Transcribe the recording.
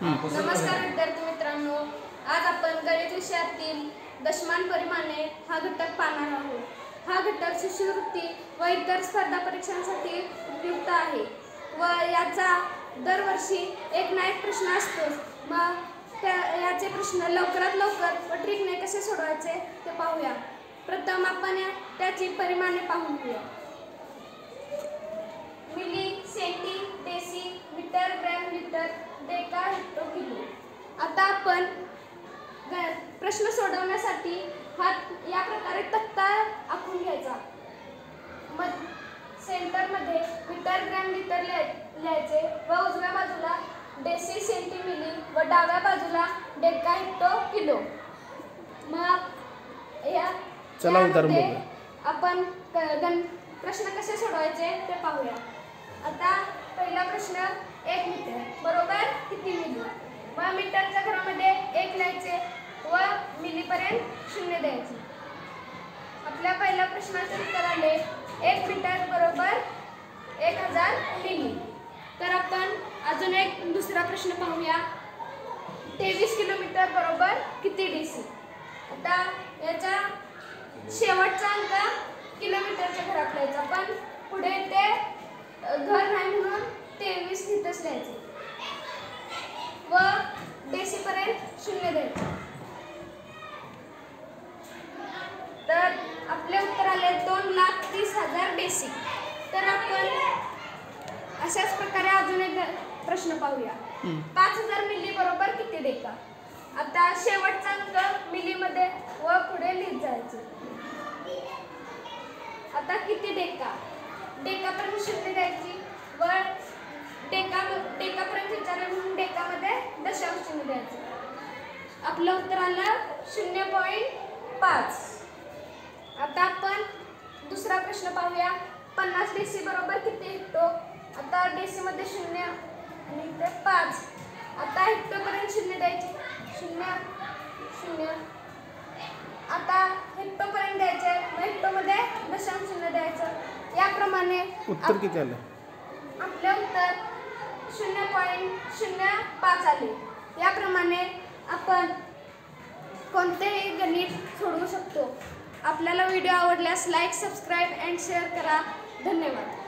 नमस्कार विद्यार्थी मित्रांनो, आज आपण गणित विषयातील दशमान परिमाणे हा घटक पाहणार आहोत। हा घटक शिष्यवृत्ती व इतर स्पर्धा परीक्षांसाठी उपयुक्त आहे व याचा दरवर्षी एक ना एक प्रश्न असतो। मग याचे प्रश्न लवकरात लवकर व ट्रिकने कसे सोडवायचे ते पाहूया। प्रथम आपण त्याची परिमाणे पाहून घेऊया। Milli, centi, deci, metre, gram, litre, deca, hecto, kilo. आता आपण प्रश्न सोडवण्यासाठी हा या प्रकारे तक्ता आखून घ्यायचा। मग सेंटर मध्ये मीटर, ग्रॅम, लिटर लिहायचे व उजव्या बाजूला डेसी, सेंटी, मिली व डाव्या बाजूला डेका, हेक्टर, किलो। मग यामध्ये आपण प्रश्न कसे सोडवायचे ते पाहूया। आता पहिला प्रश्न 1 मीटर बरोबर किती मिली। मग मीटरच्या घरामध्ये 1 लिहायचे व मिलीपर्यंत 0 द्यायचे। आपल्या पहिल्या प्रश्नाचे उत्तर आले 1 मीटर बरोबर 1000 मिली। तर आपण अजून एक दुसरा प्रश्न पाहूया। 23 किलोमीटर बरोबर किती डेसी। आता याचा शेवटचा अंक किलोमीटरच्या घरात लिहायचा, पण पुढे ते घर नाही म्हणून 23 तिथेच लिहायचे व डेसी पर्यंत 0 द्यायचे। तर आपले उत्तर आले 2,30,000 डेसी। तर आपण अशाच प्रकारे अजून एक प्रश्न पाहूया। 5,000 मिली बरोबर किती डेका। आता शेवटचा अंक मिली मध्ये व पुढे लिहित जायचे। आता किती डेका, डेकापर्यंत 0 द्यायची व डेकापर्यंत विचारले म्हणून डेकामध्ये दशांश चिन्ह द्यायचं। आपलं उत्तर आलं 0.5। आता आपण दुसरा प्रश्न पाहूया। 50 डेसी बरोबर किती हेक्टर। आता डेसी मध्ये 0 आणि इथे 5। आता हेक्टरपर्यंत 0 द्यायची, 0 0। आता हेक्टरपर्यंत द्यायचे, हेक्टरमध्ये दशांश चिन्ह द्यायचं। याप्रमाणे उत्तर किती आलं। आपले उत्तर 0.05 आले। याप्रमाणे आपण कोणतेही गणित सोडवू शकतो। आपल्याला व्हिडिओ आवडल्यास लाईक, सबस्क्राईब अँड शेअर करा। धन्यवाद।